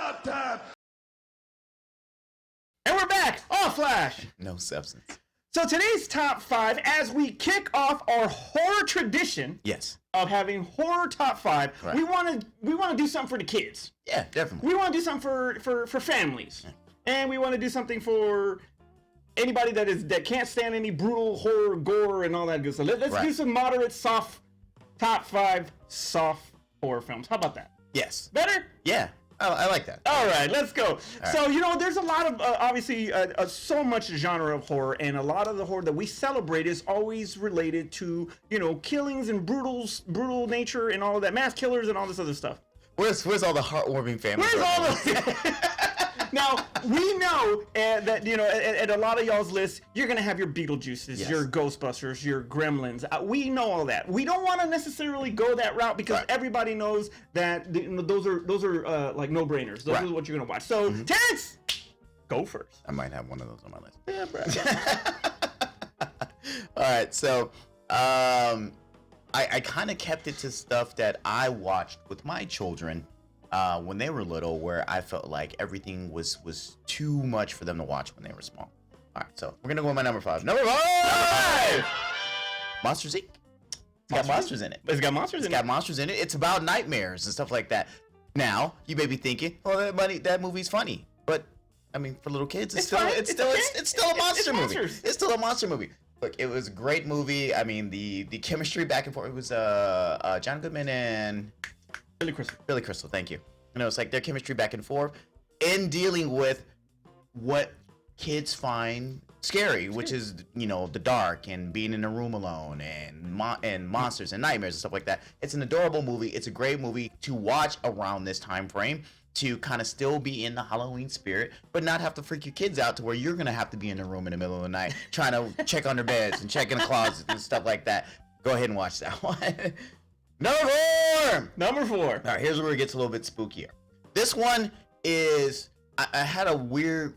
about time. And we're back. Oh, Flash. No substance. So today's top 5, as we kick off our horror tradition Yes. of having horror top 5, Right. we want to do something for the kids. Yeah, definitely. We want to do something for families, and we want to do something for anybody that can't stand any brutal horror, gore, and all that good stuff. Let's do some moderate, soft top 5 soft horror films. How about that? Yes. Better? Yeah. I like that. All right, let's go. So, there's a lot of, obviously, so much genre of horror, and a lot of the horror that we celebrate is always related to, killings and brutal nature and all of that, mass killers and all this other stuff. Where's all the heartwarming family? Where's all the... Now, we know that, at a lot of y'all's lists, you're going to have your Beetlejuices, Yes. your Ghostbusters, your Gremlins. We know all that. We don't want to necessarily go that route because everybody knows that those are like no-brainers. Those are what you're going to watch. So, Terrence, go first. I might have one of those on my list. Yeah, bro. All right, so I kind of kept it to stuff that I watched with my children when they were little, where I felt like everything was too much for them to watch when they were small. All right, so we're gonna go with my number 5. Number 5! Monsters Inc. It's got monsters in it. It's got monsters in it. It's got monsters in it. It's about nightmares and stuff like that. Now, you may be thinking, oh, that movie's funny. But, I mean, for little kids, it's still a monster movie. It's still a monster movie. Look, it was a great movie. I mean, the chemistry back and forth, it was John Goodman and Billy Crystal, thank you. It's like their chemistry back and forth in dealing with what kids find scary, which is, the dark and being in a room alone and monsters and nightmares and stuff like that. It's an adorable movie. It's a great movie to watch around this time frame to kind of still be in the Halloween spirit, but not have to freak your kids out to where you're going to have to be in the room in the middle of the night trying to check under beds and check in the closets and stuff like that. Go ahead and watch that one. Number 4. All right, here's where it gets a little bit spookier. This one is, I had a weird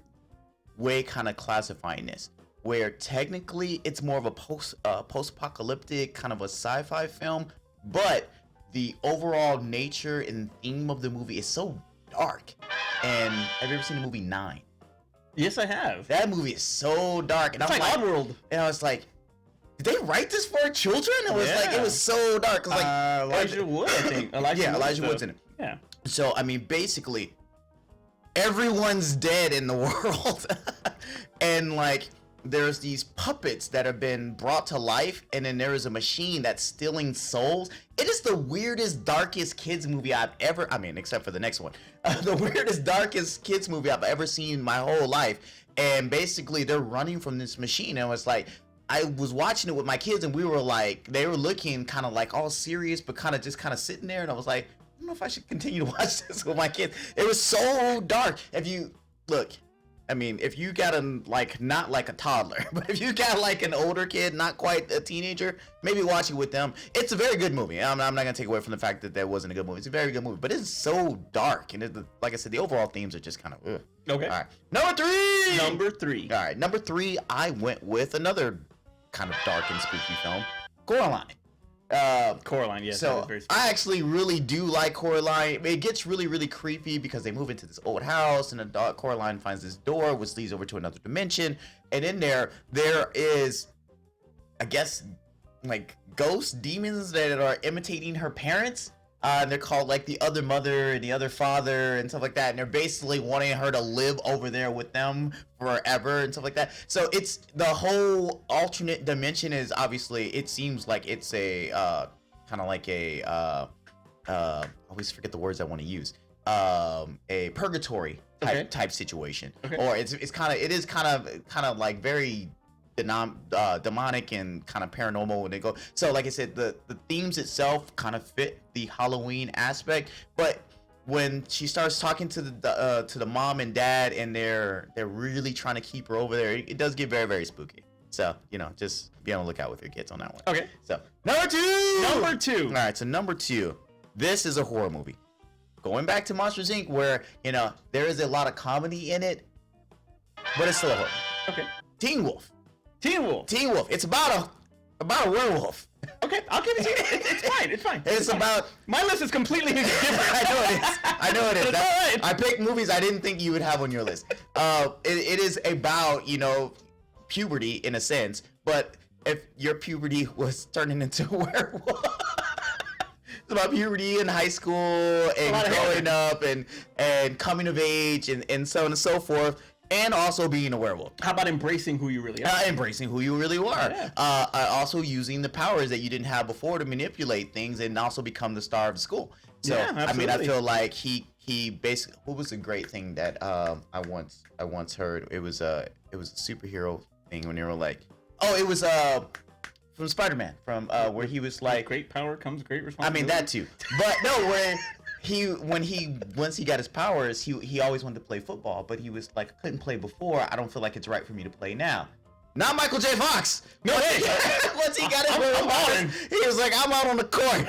way kind of classifying this, where technically it's more of a post-apocalyptic kind of a sci-fi film, but the overall nature and theme of the movie is so dark. And have you ever seen the movie 9? Yes, I have. That movie is so dark. And it's like Oddworld. And I was like, did they write this for children? It was it was so dark. It was like Elijah Wood, I think. Elijah Wood's in it. Yeah. So, I mean, basically, everyone's dead in the world. And, like, there's these puppets that have been brought to life, and then there is a machine that's stealing souls. It is the weirdest, darkest kids movie I've ever, except for the next one, the weirdest, darkest kids movie I've ever seen in my whole life. And basically, they're running from this machine, and it's like, I was watching it with my kids, and we were like, they were looking kind of like all serious, but kind of sitting there, and I was like, I don't know if I should continue to watch this with my kids. It was so dark. If you got not like a toddler, but if you got like an older kid, not quite a teenager, maybe watch it with them. It's a very good movie. I'm not gonna take away from the fact that that wasn't a good movie. It's a very good movie, but it's so dark, and like I said, the overall themes are just kind of okay. All right, number 3. All right, number 3. I went with another kind of dark and spooky film, Coraline. Coraline, yes. So I actually really do like Coraline. It gets really, really creepy because they move into this old house, and Coraline finds this door which leads over to another dimension. And in there is, I guess, like ghost demons that are imitating her parents. And they're called like the other mother and the other father and stuff like that. And they're basically wanting her to live over there with them forever and stuff like that. So it's the whole alternate dimension is obviously, it seems like it's a kind of like a I always forget the words I want to use. A purgatory type situation. Okay. Or it is kind of like very demonic and kind of paranormal when they go. So like I said, the themes itself kind of fit the Halloween aspect, but when she starts talking to the mom and dad, and they're really trying to keep her over there, it does get very, very spooky. So just be on the lookout with your kids on that one. Okay. So number 2. All right, so number 2. This is a horror movie. Going back to Monsters Inc., where there is a lot of comedy in it, but it's still a horror. Okay. Teen Wolf. Teen Wolf. It's about a werewolf. Okay, I'll give it to you. It's fine. It's fine. It's about my list is completely different. I know it is. It's all right. I picked movies I didn't think you would have on your list. It is about, you know, puberty in a sense, but if your puberty was turning into a werewolf. It's about puberty in high school and growing up and coming of age and so on and so forth, and also being a werewolf. How about embracing who you really are? Embracing who you really are. Yeah. Also using the powers that you didn't have before to manipulate things and also become the star of the school. So yeah, I mean, I feel like he basically, what was a great thing that I once heard? It was a superhero thing when they were like, oh, it was from Spider-Man, from where he was like, great power comes great responsibility. I mean that too, but no, once he got his powers, he always wanted to play football, but he was like, I couldn't play before. I don't feel like it's right for me to play now. Not Michael J. Fox. No, once he got his powers, he was like, I'm out on the court.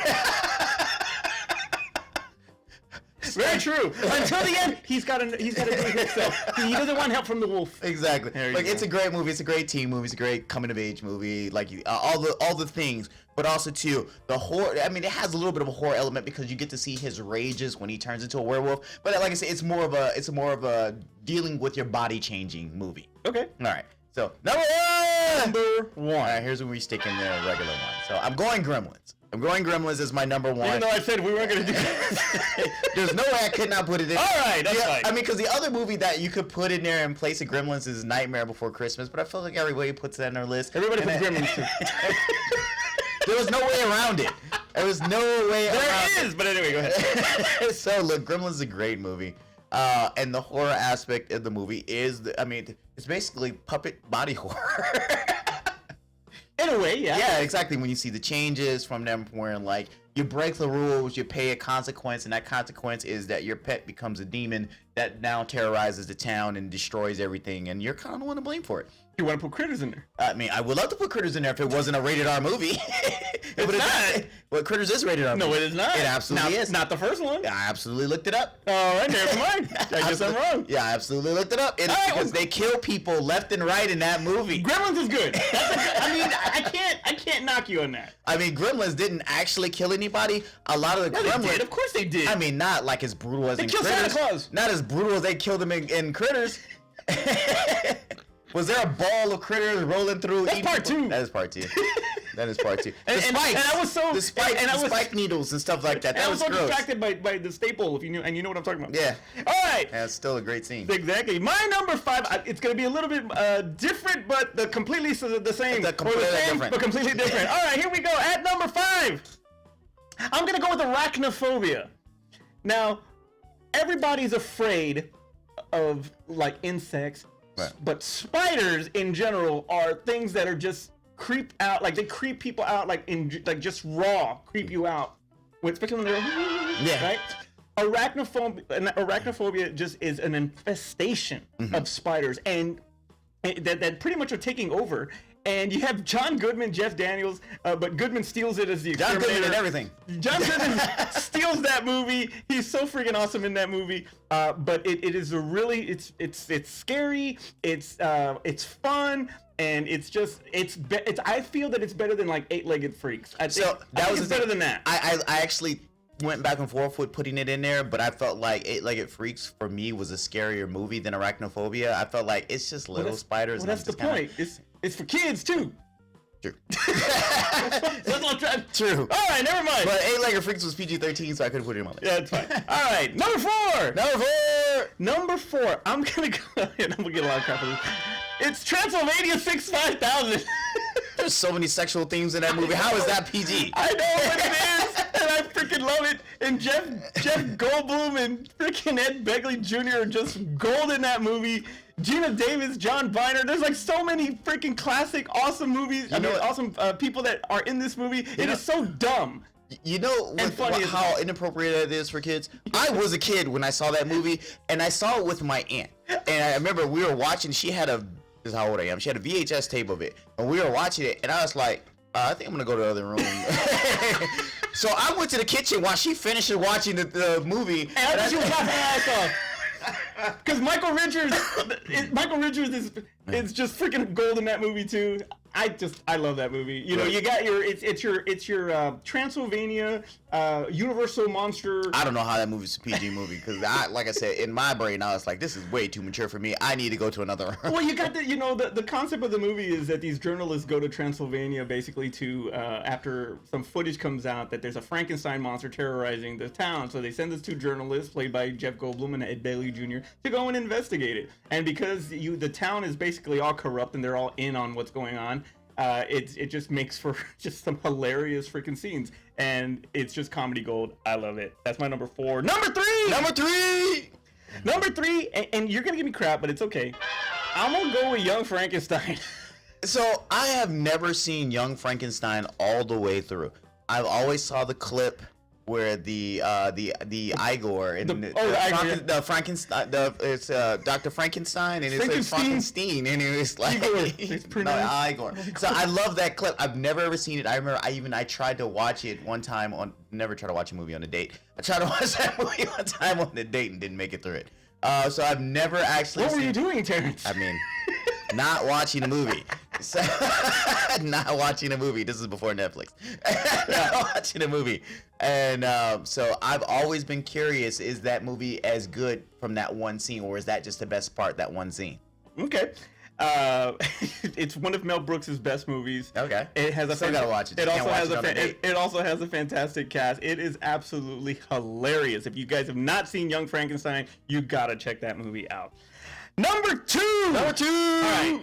Very true. Until the end, he's got to do it himself. He doesn't want help from the wolf. Exactly. Like, it's a great movie. It's a great teen movie. It's a great coming of age movie. Like all the things, but also too the horror. I mean, it has a little bit of a horror element because you get to see his rages when he turns into a werewolf. But like I said, it's more of a dealing with your body changing movie. Okay. All right. So number one. All right. Here's where we stick in the regular one. So I'm going Gremlins. As my number one. Even though I said we weren't going to do that. There's no way I could not put it in. All right, that's fine. I mean, because the other movie that you could put in there in place of Gremlins is Nightmare Before Christmas, but I feel like everybody puts that on their list. Everybody puts Gremlins too. There was no way around it. There was no way around it. There is, but anyway, go ahead. So, look, Gremlins is a great movie. And the horror aspect of the movie is, it's basically puppet body horror. In a way, yeah. Yeah, exactly. When you see the changes from them wearing, like, you break the rules, you pay a consequence, and that consequence is that your pet becomes a demon that now terrorizes the town and destroys everything, and you're kind of the one to blame for it. You want to put Critters in there? I mean, I would love to put Critters in there if it wasn't a rated R movie. It's not. Well, Critters is rated R. No, it is not. It absolutely is. Not the first one. I absolutely looked it up. All right, never mind. I guess I'm wrong. Yeah, I absolutely looked it up. It's because they kill people left and right in that movie. Gremlins is good. I can't knock you on that. I mean, Gremlins didn't actually kill anybody. A lot of the Gremlins, they did. Of course they did. I mean, not like as brutal as they in killed Critters. Santa Claus. Not as brutal as they killed them in Critters. Was there a ball of critters rolling through? That's part two. That is part two. That is part two. And I was so the spike needles and stuff like that. That was so gross. distracted by the staple, if you knew, and you know what I'm talking about. Yeah. All right. Yeah, it's still a great scene. Exactly. My number 5. It's going to be a little bit different, but completely the same. Different. But completely different. All right, here we go. At number 5, I'm going to go with arachnophobia. Now, everybody's afraid of like insects. Right. But spiders in general are things that are just creep out, like they creep people out, like just raw creep you out. Especially when they're right. Arachnophobia just is an infestation of spiders, and that pretty much are taking over. And you have John Goodman, Jeff Daniels, but Goodman steals it as the John Goodman and everything. John Goodman steals that movie. He's so freaking awesome in that movie. But it is a really it's scary. It's fun, and it's just I feel that it's better than like Eight-Legged Freaks. I think it's better than that. I actually went back and forth with putting it in there, but I felt like Eight-Legged Freaks for me was a scarier movie than Arachnophobia. I felt like it's just little spiders. Well, that's the point. It's for kids too. True. True. All right, never mind. But Eight-Legged Freaks was PG-13, so I couldn't put it in my list. Yeah, that's fine. All right, number 4. I'm gonna go. And I'm gonna get a lot of crap for this. It's Transylvania 65000. There's so many sexual themes in that movie. How is that PG? I know what it is, and I freaking love it. And Jeff Goldblum and freaking Ed Begley Jr. are just gold in that movie. Gina Davis, John Viner. There's like so many freaking classic, awesome movies. Awesome people that are in this movie. It is so dumb. You know how inappropriate it is for kids? I was a kid when I saw that movie, and I saw it with my aunt. And I remember we were watching, this is how old I am, she had a VHS tape of it, and we were watching it, and I was like, I think I'm going to go to the other room. So I went to the kitchen while she finished watching the movie. And she was laughing her ass off. Because Michael Richards is just freaking gold in that movie too. I love that movie. You know, you got it's your Transylvania Universal monster. I don't know how that movie's a PG movie because like I said, in my brain, I was like, this is way too mature for me. I need to go to another. Well, you got the concept of the movie is that these journalists go to Transylvania basically to after some footage comes out that there's a Frankenstein monster terrorizing the town. So they send these two journalists, played by Jeff Goldblum and Ed Bailey Jr., to go and investigate it. And because the town is basically all corrupt and they're all in on what's going on, it just makes for just some hilarious freaking scenes. And it's just comedy gold. I love it. That's my number 4. Number three, and you're gonna give me crap, but it's okay. I'm gonna go with Young Frankenstein. So I have never seen Young Frankenstein all the way through. I've always saw the clip where the Igor and the Frankenstein, it's Dr. Frankenstein and it's Frankenstein and it was like Igor. So I love that clip. I've never ever seen it. I remember I tried to watch it one time never try to watch a movie on a date. I tried to watch that movie one time on a date and didn't make it through it. So I've never actually. What were you doing, Terrence? I mean, not watching a movie. So, not watching a movie. This is before Netflix. Not watching a movie. And so I've always been curious, is that movie as good from that one scene, or is that just the best part, that one scene? Okay. It's one of Mel Brooks' best movies. Okay. It has Still gotta watch it. It also has a fantastic cast. It is absolutely hilarious. If you guys have not seen Young Frankenstein, you gotta check that movie out. Number two. All right.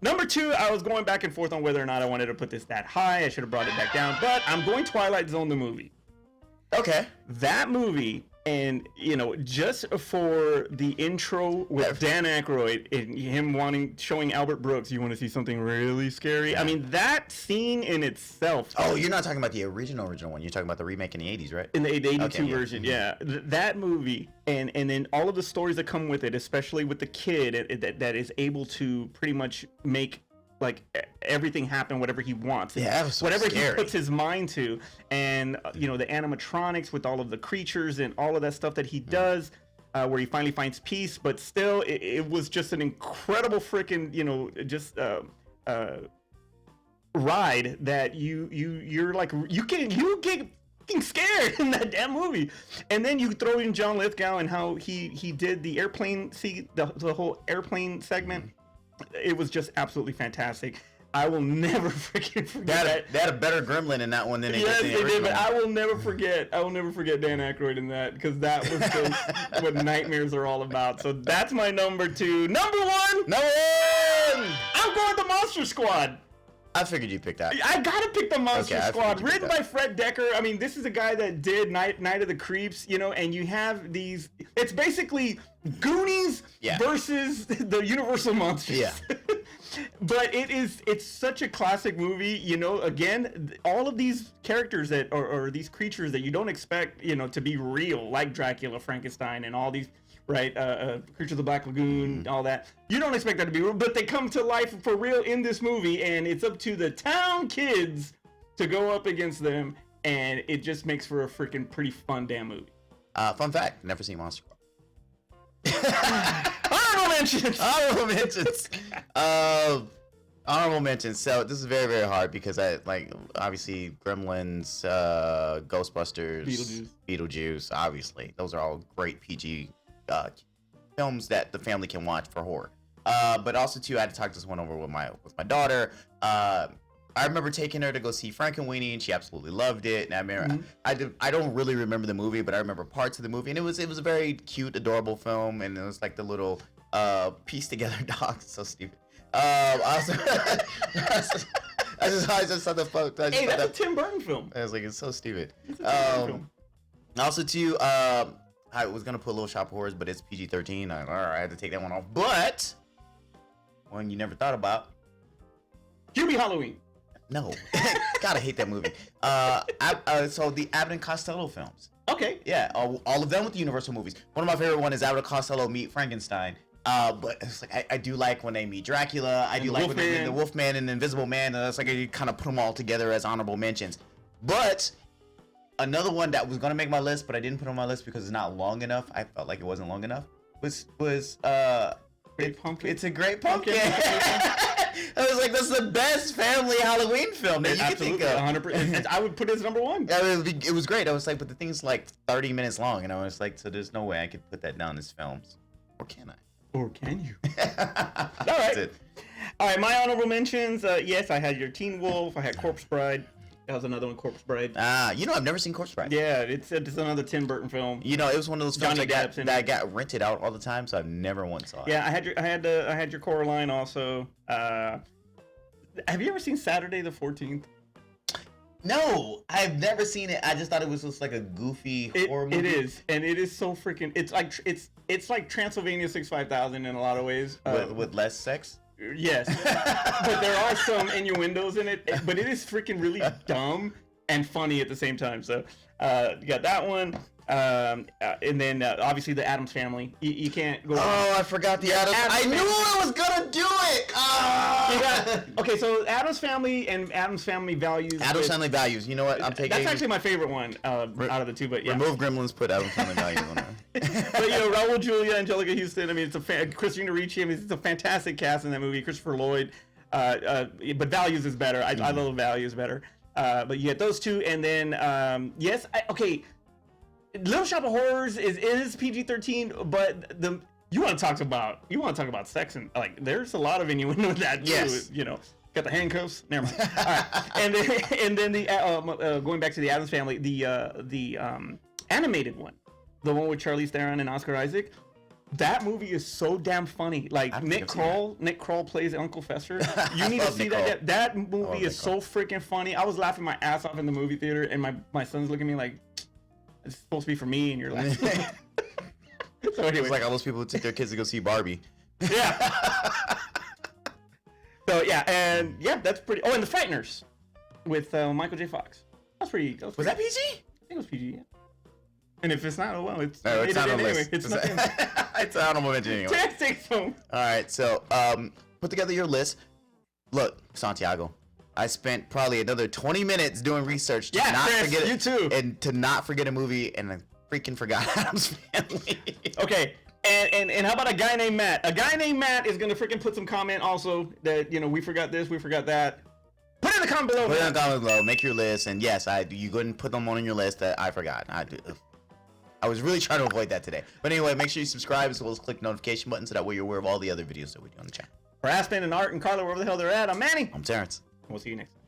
Number 2, I was going back and forth on whether or not I wanted to put this that high. I should have brought it back down, but I'm going Twilight Zone the movie. Okay. That movie, and just for the intro with Dan Aykroyd and him showing Albert Brooks, you want to see something really scary? Yeah. I mean, that scene in itself. Oh, you're not talking about the original one. You're talking about the remake in the 80s, right? In the 82 version, yeah. That movie, and then all of the stories that come with it, especially with the kid that is able to pretty much make like everything happen, whatever he wants. Yeah, that was so whatever scary. He puts his mind to, and the animatronics with all of the creatures and all of that stuff that he does, where he finally finds peace. But still, it was just an incredible freaking ride that you're like you get scared in that damn movie. And then you throw in John Lithgow and how he did the airplane, the whole airplane segment. It was just absolutely fantastic. I will never freaking forget that. They had a better gremlin in that one than yes, they did. But I will never forget Dan Aykroyd in that, because that was just what nightmares are all about. So that's my number 2. Number 1. I'm going with the Monster Squad. I figured you'd pick that. I gotta pick the Monster Squad, written by Fred Decker. I mean, this is a guy that did Night of the Creeps, and you have these. It's basically Goonies versus the Universal Monsters. Yeah. But it's such a classic movie. Again, all of these characters or these creatures that you don't expect, to be real, like Dracula, Frankenstein, and all these. Right, Creature of the Black Lagoon, all that. You don't expect that to be real, but they come to life for real in this movie, and it's up to the town kids to go up against them, and it just makes for a freaking pretty fun damn movie. Fun fact, never seen Monster Squad. Honorable mentions. So this is very, very hard because obviously Gremlins, Ghostbusters, Beetlejuice, obviously. Those are all great PG films that the family can watch for horror. But also too, I had to talk this one over with my daughter. I remember taking her to go see Frankenweenie, and she absolutely loved it. And I remember, I don't really remember the movie, but I remember parts of the movie, and it was a very cute, adorable film, and it was like the little piece together dogs. So stupid. I just saw the photo. Hey, that's a Tim Burton film. I was like, it's so stupid. It's a Tim Burton film. Also too, I was gonna put a Little Shop of Horrors, but it's PG-13. All right, I had to take that one off. But one you never thought about. Hubie Halloween. No, God, I hate that movie. So the Abbott and Costello films. Okay. Yeah, all of them with the Universal movies. One of my favorite ones is Abbott and Costello meet Frankenstein. But it's like I do like when they meet Dracula. I do like when they meet the Wolfman and the Invisible Man. And it's like you kind of put them all together as honorable mentions. But another one that was gonna make my list, but I didn't put on my list because it's not long enough. I felt like it wasn't long enough. Was Great Pumpkin. It's a Great Pumpkin. like that's the best family Halloween film that you can think of. 100%. I would put it as number one. Yeah, it was great. I was like, but the thing's like 30 minutes long, and I was like, so there's no way I could put that down as films, or can I? Or can you? All right. All right, my honorable mentions. Yes, I had your Teen Wolf. I had Corpse Bride. That was another one, Corpse Bride. You know, I've never seen Corpse Bride. Yeah, it's another Tim Burton film. You know, it was one of those films that got rented out all the time, so I've never once saw it. Yeah, I had your Coraline also. Have you ever seen Saturday the 14th? No, I've never seen it. I just thought it was just like a goofy horror movie. It is, and it is so freaking. It's like Transylvania 65000 in a lot of ways. With less sex. Yes, but there are some innuendos in it. But it is freaking really dumb and funny at the same time. So you got that one. And then obviously the Addams Family. You can't go. Oh, I forgot the Addams. I knew I was gonna do it. Okay, so Addams Family and Addams Family Values. Addams Family Values. You know what? I'm taking. That's actually my favorite one out of the two. But yeah. Remove Gremlins. Put Addams Family Values on there. But you know, Raul Julia, Angelica Houston. I mean, it's Christina Ricci. I mean, it's a fantastic cast in that movie. Christopher Lloyd. But Values is better. I love Values better. But you get those two, and then yes, okay. Little Shop of Horrors is PG-13, but you want to talk about sex, and like there's a lot of innuendo in that too. Yes. You know, got the handcuffs. Never mind. All right, and then the going back to the Addams Family, the animated one, the one with Charlize Theron and Oscar Isaac. That movie is so damn funny. Like Nick Kroll plays Uncle Fester. You need to see that. That movie is so freaking funny. I was laughing my ass off in the movie theater, and my son's looking at me like, it's supposed to be for me, and you're like. So anyway. It's like all those people who take their kids to go see Barbie. Yeah. So yeah, and yeah, that's pretty. Oh, and The Frighteners with Michael J. Fox. Was that PG? I think it was PG. Yeah. And if it's not, oh well, it's not on the list. It's nothing. It's an honorable mention anyway. All right, so put together your list. Look, Santiago, I spent probably another 20 minutes doing research to not forget you too, and to not forget a movie, and I freaking forgot Addams Family. Okay, and how about a guy named Matt? A guy named Matt is gonna freaking put some comment also that we forgot this, we forgot that. Put it in the comment below. Put it in the comment below. Make your list, and yes, you go ahead and put them on your list that I forgot. I was really trying to avoid that today. But anyway, make sure you subscribe as well as click the notification button so that way you're aware of all the other videos that we do on the channel. For Aspen and Art and Carla, wherever the hell they're at, I'm Manny. I'm Terrence. We'll see you next time.